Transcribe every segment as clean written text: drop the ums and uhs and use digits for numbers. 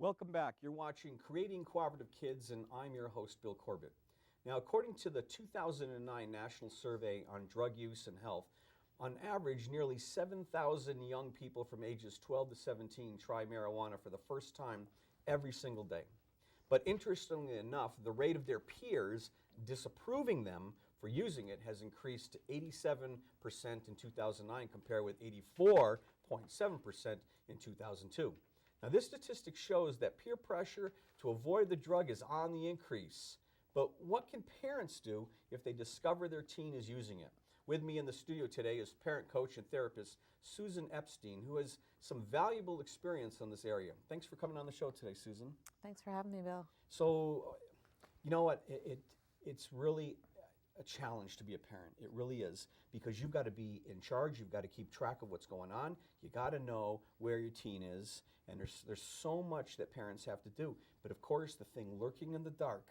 Welcome back. You're watching Creating Cooperative Kids, and I'm your host, Bill Corbett. Now, according to the 2009 National Survey on Drug Use and Health, on average, nearly 7,000 young people from ages 12 to 17 try marijuana for the first time every single day. But interestingly enough, the rate of their peers disapproving them for using it has increased to 87% in 2009 compared with 84.7% in 2002. Now, this statistic shows that peer pressure to avoid the drug is on the increase. But what can parents do if they discover their teen is using it? With me in the studio today is parent coach and therapist Susan Epstein, who has some valuable experience in this area. Thanks for coming on the show today, Susan. Thanks for having me, Bill. So, you know what? It's really a challenge to be a parent. It really is, because you've got to be in charge. You've got to keep track of what's going on. You got to know where your teen is, and there's so much that parents have to do. But of course, the thing lurking in the dark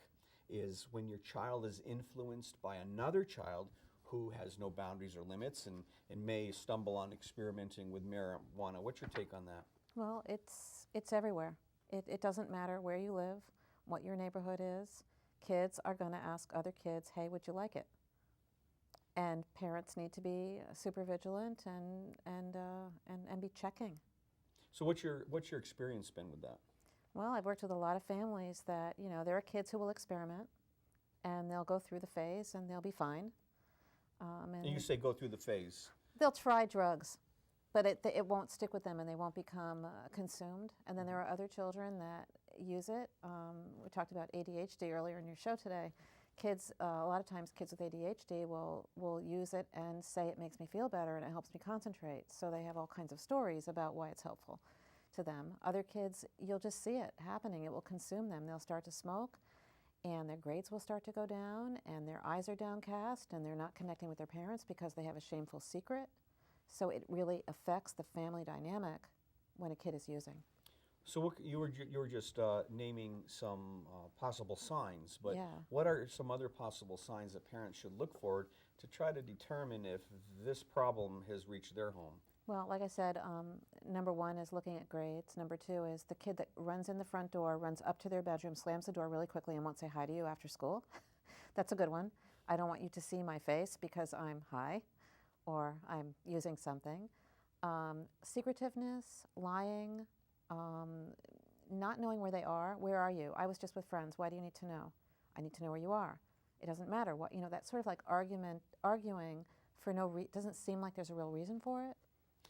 is when your child is influenced by another child who has no boundaries or limits and may stumble on experimenting with marijuana. What's your take on that? Well, it's everywhere. It doesn't matter where you live, what your neighborhood is. Kids are going to ask other kids, hey, would you like it? And parents need to be super vigilant and be checking. So what's your experience been with that? Well, I've worked with a lot of families that, there are kids who will experiment, and they'll go through the phase and they'll be fine. And you say go through the phase. They'll try drugs, but it won't stick with them and they won't become consumed. And then there are other children that use it. We talked about ADHD earlier in your show today. Kids, a lot of times kids with ADHD will use it and say it makes me feel better and it helps me concentrate. So they have all kinds of stories about why it's helpful to them. Other kids, you'll just see it happening. It will consume them. They'll start to smoke, and their grades will start to go down, and their eyes are downcast, and they're not connecting with their parents because they have a shameful secret. So it really affects the family dynamic when a kid is using. So you were just naming some possible signs, but Yeah. What are some other possible signs that parents should look for to try to determine if this problem has reached their home? Well, like I said, number one is looking at grades. Number two is the kid that runs in the front door, runs up to their bedroom, slams the door really quickly and won't say hi to you after school. That's a good one. I don't want you to see my face because I'm high or I'm using something. Secretiveness, lying, not knowing where they are. Where are you? I was just with friends. Why do you need to know? I need to know where you are. It doesn't matter. What, that sort of like arguing for doesn't seem like there's a real reason for it,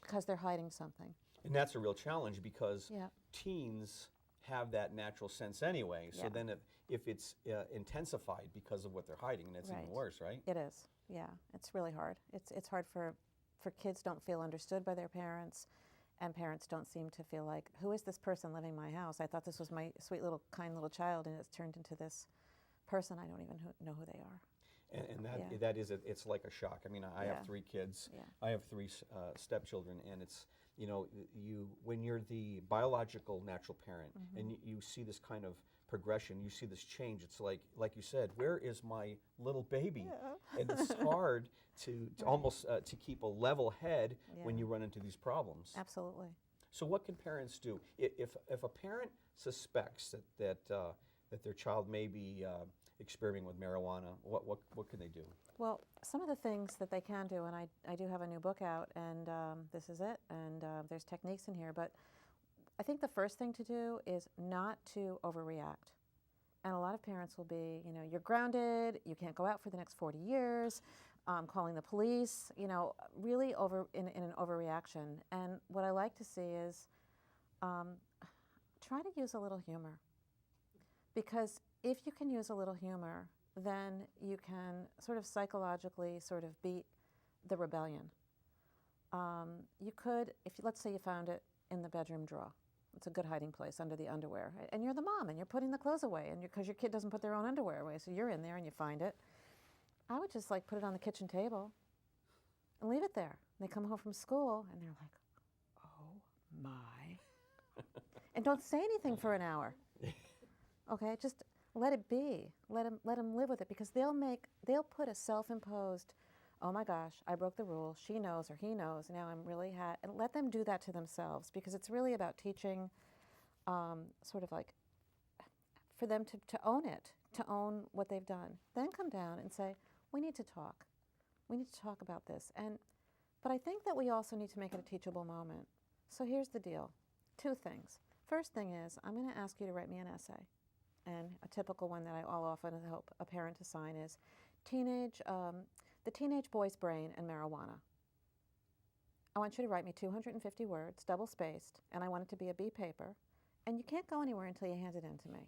because they're hiding something. And that's a real challenge because Yeah. teens have that natural sense anyway. So Yeah. then if it's intensified because of what they're hiding, and it's Right. even worse, right? It is. Yeah, it's really hard. It's hard for kids don't feel understood by their parents, and parents don't seem to feel like, who is this person living in my house? I thought this was my sweet little kind little child, and it's turned into this person I don't even know who they are. And Yeah. that is, it's like a shock. I mean, I Yeah. have 3 kids. Yeah. I have 3 stepchildren, and it's, when you're the biological natural parent, Mm-hmm. and you see this kind of progression, you see this change, it's like you said, where is my little baby? Yeah. And it's hard to almost to keep a level head when Yeah. you run into these problems. Absolutely. So what can parents do? If a parent suspects that their child may be experimenting with marijuana, what can they do? Well, some of the things that they can do, and I do have a new book out, and this is it, and there's techniques in here, but I think the first thing to do is not to overreact. And a lot of parents will be, you're grounded, you can't go out for the next 40 years, calling the police, really in an overreaction. And what I like to see is try to use a little humor. Because if you can use a little humor, then you can sort of psychologically sort of beat the rebellion. You could, let's say you found it in the bedroom drawer. It's a good hiding place under the underwear. And you're the mom and you're putting the clothes away and because your kid doesn't put their own underwear away, so you're in there and you find it. I would just put it on the kitchen table and leave it there. And they come home from school and they're like, oh my. And don't say anything for an hour. Okay, just let it be. Let them live with it, because they'll put a self-imposed, oh my gosh, I broke the rule, she knows or he knows, now I'm really and let them do that to themselves, because it's really about teaching sort of like for them to own it, to own what they've done. Then come down and say, we need to talk. We need to talk about this. But I think that we also need to make it a teachable moment. So here's the deal. 2 things. First thing is, I'm going to ask you to write me an essay. And a typical one that I'll often help a parent to sign is the teenage boy's brain and marijuana. I want you to write me 250 words, double-spaced, and I want it to be a B paper. And you can't go anywhere until you hand it in to me.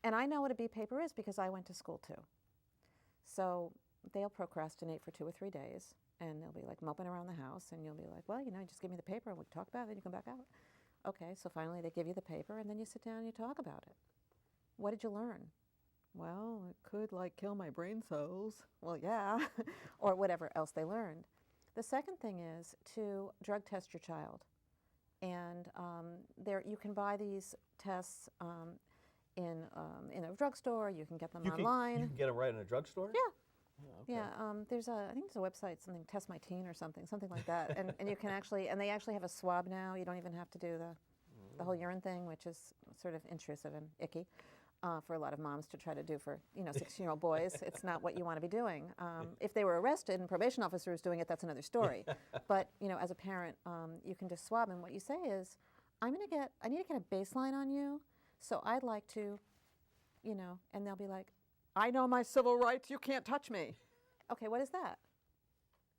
And I know what a B paper is because I went to school too. So they'll procrastinate for 2 or 3 days, and they'll be like moping around the house, and you'll be like, well, just give me the paper and we can talk about it, then you come back out. Okay, so finally they give you the paper, and then you sit down and you talk about it. What did you learn? Well, it could kill my brain cells. Well, yeah, or whatever else they learned. The second thing is to drug test your child. And you can buy these tests in a drugstore. You can get them online. You can get them right in a drugstore? Yeah. Okay. Yeah, I think there's a website, something Test My Teen or something like that, and you can and they actually have a swab now. You don't even have to do the whole urine thing, which is sort of intrusive and icky for a lot of moms to try to do for 16-year-old boys. It's not what you want to be doing. If they were arrested and probation officer was doing it, that's another story. But as a parent, you can just swab, and what you say is, I need to get a baseline on you, so I'd like to, and they'll be like, I know my civil rights, you can't touch me. Okay, what is that?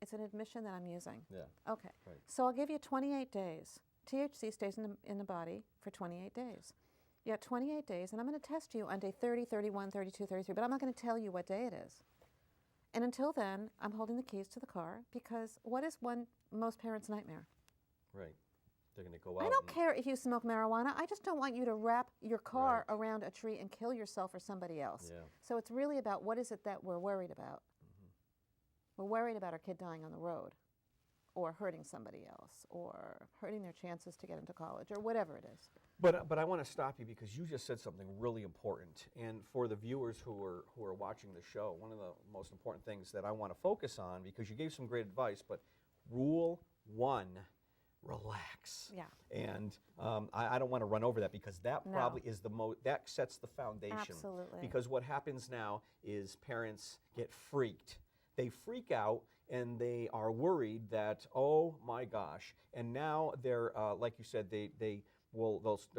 It's an admission that I'm using. Yeah. Okay. Right. So I'll give you 28 days. THC stays in the body for 28 days. You have 28 days, and I'm going to test you on day 30, 31, 32, 33, but I'm not going to tell you what day it is. And until then, I'm holding the keys to the car, because what is most parents' nightmare? Right. They're going to go out. I don't care if you smoke marijuana. I just don't want you to wrap your car around a tree and kill yourself or somebody else. Yeah. So it's really about what is it that we're worried about. We're worried about our kid dying on the road, or hurting somebody else, or hurting their chances to get into college, or whatever it is. But I want to stop you because you just said something really important. And for the viewers who are watching the show, one of the most important things that I want to focus on, because you gave some great advice, but rule 1, relax. Yeah. And I don't want to run over that, because that probably is that sets the foundation. Absolutely. Because what happens now is parents get freaked. They freak out, and they are worried that, oh my gosh, and now they're like you said, they're going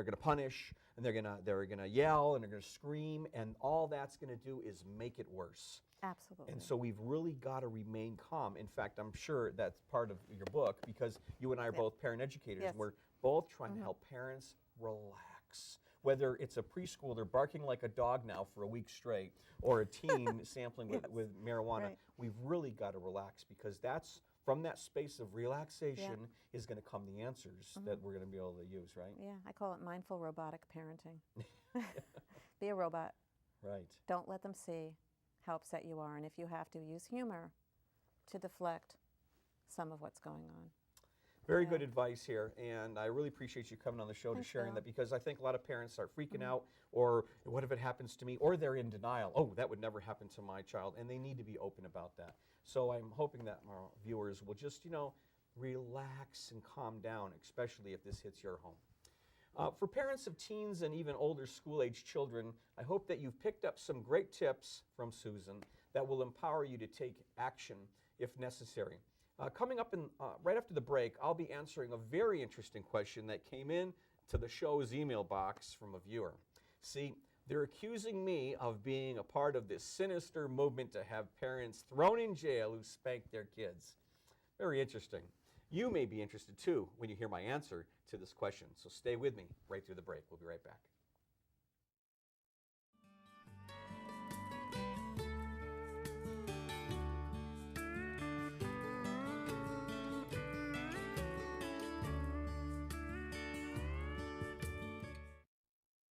to punish, and they're going to yell, and they're going to scream, and all that's going to do is make it worse. Absolutely. And so we've really got to remain calm. In fact, I'm sure that's part of your book, because you and I are both parent educators. Yes. We're both trying to help parents relax. Whether it's a preschooler barking like a dog now for a week straight, or a teen sampling with marijuana, we've really got to relax, because that's from that space of relaxation is going to come the answers that we're going to be able to use, right? Yeah, I call it mindful robotic parenting. Be a robot. Right. Don't let them see how upset you are, and if you have to, use humor to deflect some of what's going on. Very good advice here, and I really appreciate you coming on the show to sharing that, because I think a lot of parents start freaking out, or what if it happens to me, or they're in denial. Oh, that would never happen to my child, and they need to be open about that. So I'm hoping that our viewers will just, relax and calm down, especially if this hits your home. For parents of teens and even older school-age children, I hope that you've picked up some great tips from Susan that will empower you to take action if necessary. Coming up right after the break, I'll be answering a very interesting question that came in to the show's email box from a viewer. See, they're accusing me of being a part of this sinister movement to have parents thrown in jail who spank their kids. Very interesting. You may be interested too when you hear my answer to this question, so stay with me right through the break. We'll be right back.